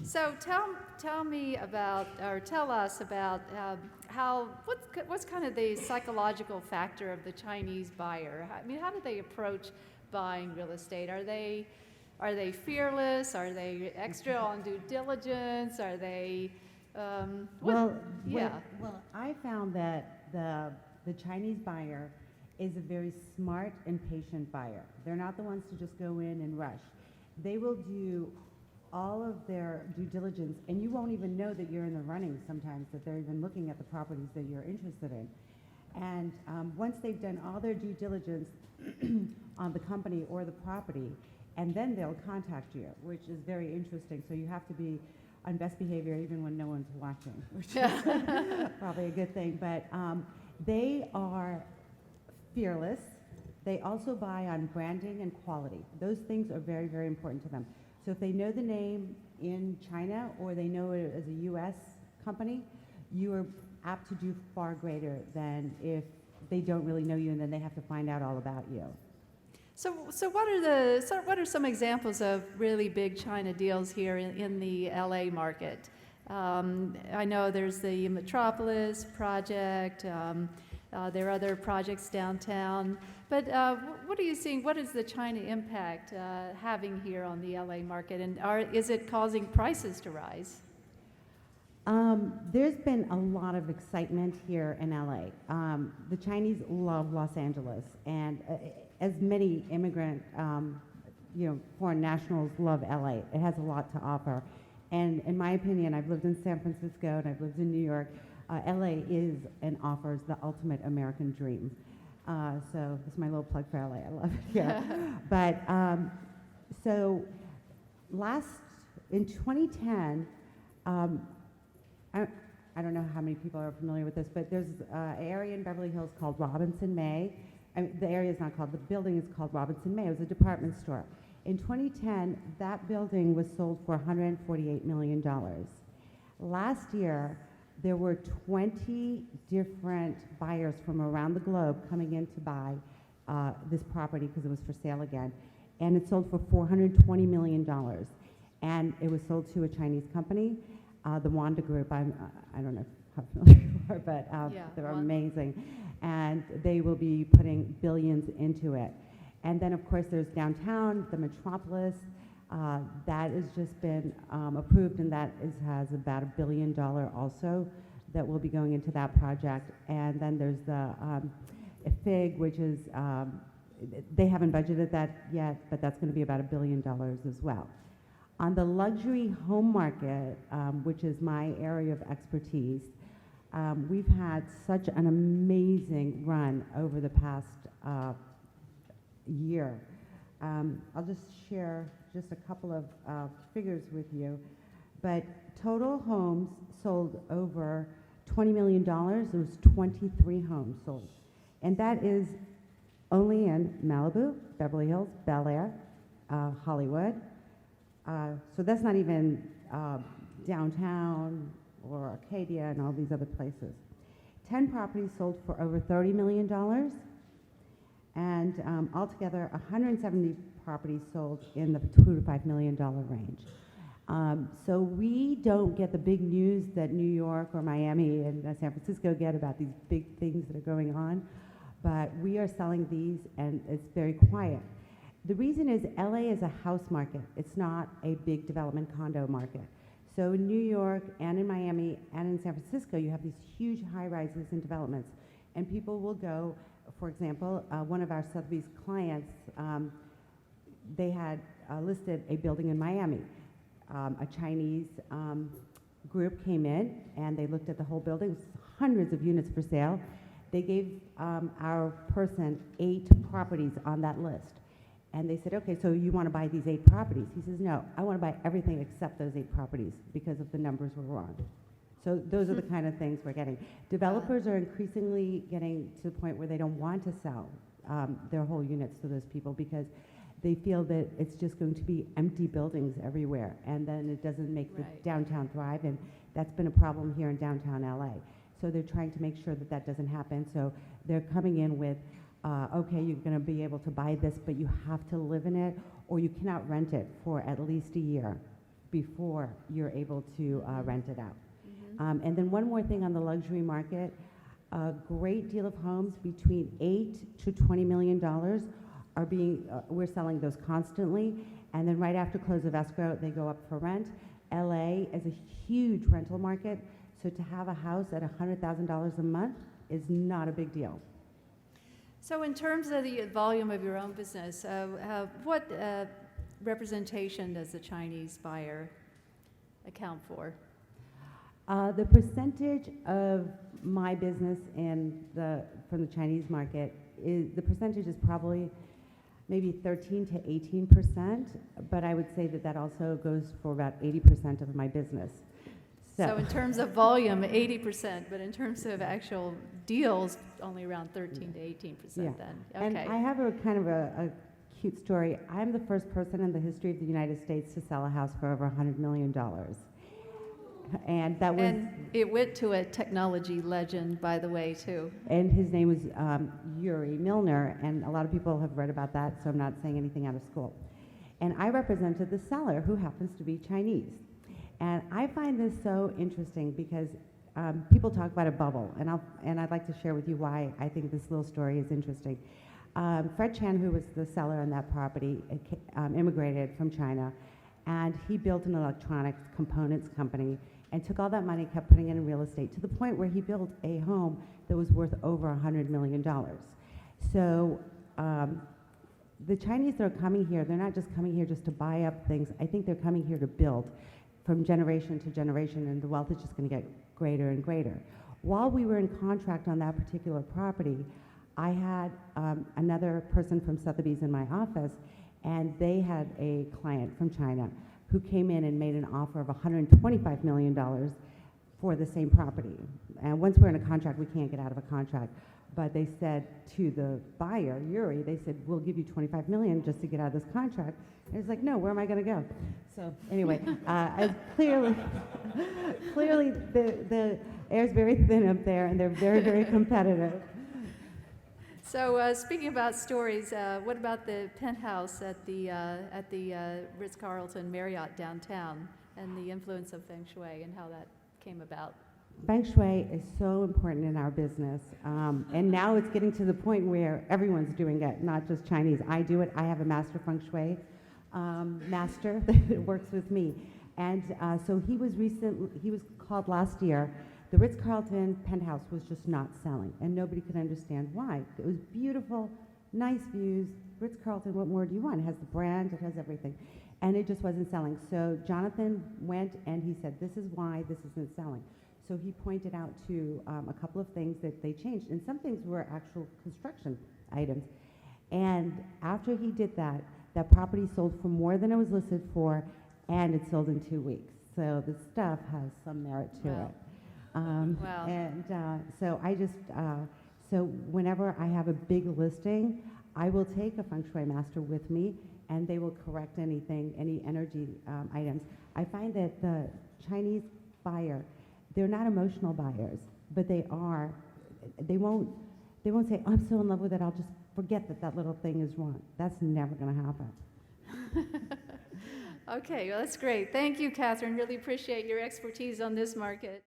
So tell me about, or tell us about what's kind of the psychological factor of the Chinese buyer? I mean, how do they approach buying real estate? Are they fearless? Are they extra on due diligence? Are they yeah. Well, I found that the Chinese buyer is a very smart and patient buyer. They're not the ones to just go in and rush. They will do all of their due diligence, and you won't even know that you're in the running sometimes, that they're even looking at the properties that you're interested in. And once they've done all their due diligence on the company or the property, and then they'll contact you, which is very interesting. So you have to be on best behavior even when no one's watching, which is probably a good thing. But they are fearless. They also buy on branding and quality. Those things are very, very important to them. So if they know the name in China or they know it as a U.S. company, you are apt to do far greater than if they don't really know you and then they have to find out all about you. So what are some examples of really big China deals here in the LA market? I know there's the Metropolis project. There are other projects downtown. But what are you seeing? What is the China impact having here on the LA market? And is it causing prices to rise? There's been a lot of excitement here in LA. The Chinese love Los Angeles, and as many immigrant, foreign nationals love LA. It has a lot to offer. And in my opinion, I've lived in San Francisco and I've lived in New York. LA is and offers the ultimate American dream. So this is my little plug for LA. I love it here. But so in 2010, I don't know how many people are familiar with this, but there's an area in Beverly Hills called Robinson May. The area is not called, the building is called Robinson May. It was a department store. In 2010, that building was sold for $148 million. Last year, there were 20 different buyers from around the globe coming in to buy this property because it was for sale again. And it sold for $420 million. And it was sold to a Chinese company, the Wanda Group. I don't know how familiar you are, but they're amazing. And they will be putting billions into it. And then, of course, there's downtown, the Metropolis. That has just been approved, and that has about $1 billion also that will be going into that project. And then there's the FIG, which is, they haven't budgeted that yet, but that's going to be about $1 billion as well. On the luxury home market, which is my area of expertise, we've had such an amazing run over the past year. I'll just share just a couple of figures with you. But total homes sold over $20 million. There was 23 homes sold. And that is only in Malibu, Beverly Hills, Bel Air, Hollywood. So that's not even downtown or Arcadia and all these other places. 10 properties sold for over $30 million. And altogether, 170 properties sold in the $2 to $5 million range. So we don't get the big news that New York or Miami and San Francisco get about these big things that are going on, but we are selling these and it's very quiet. The reason is LA is a house market. It's not a big development condo market. So in New York and in Miami and in San Francisco, you have these huge high-rises and developments, and people will go. For example, one of our Sotheby's clients, they had listed a building in Miami. A Chinese group came in and they looked at the whole building. It was hundreds of units for sale. They gave our person 8 properties on that list. And they said, okay, so you want to buy these 8 properties? He says, no, I want to buy everything except those 8 properties because if the numbers were wrong. So those are the kind of things we're getting. Developers are increasingly getting to the point where they don't want to sell their whole units to those people because they feel that it's just going to be empty buildings everywhere, and then it doesn't make the downtown thrive, and that's been a problem here in downtown LA. So they're trying to make sure that that doesn't happen. So they're coming in with, okay, you're going to be able to buy this, but you have to live in it, or you cannot rent it for at least a year. before you're able to rent it out. Mhm. And then one more thing on the luxury market, a great deal of homes between $8 to $20 million are being, we're selling those constantly, and then right after close of escrow, they go up for rent. LA is a huge rental market, so to have a house at $100,000 a month is not a big deal. So in terms of the volume of your own business, what representation does the Chinese buyer account for? The percentage of my business from the Chinese market the percentage is probably maybe 13 to 18%, but I would say that also goes for about 80% of my business. So in terms of volume, 80%, but in terms of actual deals, only around 13 to 18% then. Okay. And I have a kind of a cute story. I'm the first person in the history of the United States to sell a house for over $100 million. And that was... And it went to a technology legend, by the way, too. And his name was Yuri Milner, and a lot of people have read about that, so I'm not saying anything out of school. And I represented the seller, who happens to be Chinese. And I find this so interesting because people talk about a bubble, and I'd like to share with you why I think this little story is interesting. Fred Chan, who was the seller on that property, immigrated from China, and he built an electronics components company and took all that money, kept putting it in real estate to the point where he built a home that was worth over $100 million. So the Chinese that are coming here, they're not just coming here just to buy up things. I think they're coming here to build from generation to generation, and the wealth is just going to get greater and greater. While we were in contract on that particular property, I had another person from Sotheby's in my office, and they had a client from China who came in and made an offer of $125 million for the same property. And once we're in a contract, we can't get out of a contract. But they said to the buyer, Yuri, they said, we'll give you $25 million just to get out of this contract. And it's like, no, where am I going to go? So anyway, clearly the air's very thin up there, and they're very, very competitive. So speaking about stories, what about the penthouse at the Ritz-Carlton Marriott downtown and the influence of Feng Shui and how that came about? Feng Shui is so important in our business, and now it's getting to the point where everyone's doing it, not just Chinese. I do it. I have a master Feng Shui master that works with me, and so he was called last year. The Ritz-Carlton penthouse was just not selling, and nobody could understand why. It was beautiful, nice views. Ritz-Carlton, what more do you want? It has the brand, it has everything, and it just wasn't selling. So Jonathan went and he said, this is why this isn't selling. So he pointed out to a couple of things that they changed, and some things were actual construction items. And after he did that, that property sold for more than it was listed for, and it sold in 2 weeks. So the stuff has some merit to it. Wow. And so so whenever I have a big listing, I will take a Feng Shui master with me, and they will correct any energy items. I find that the Chinese buyer, they're not emotional buyers, but they won't say, oh, I'm so in love with it, I'll just forget that little thing is wrong. That's never going to happen. Okay, well, that's great. Thank you, Catherine. Really appreciate your expertise on this market.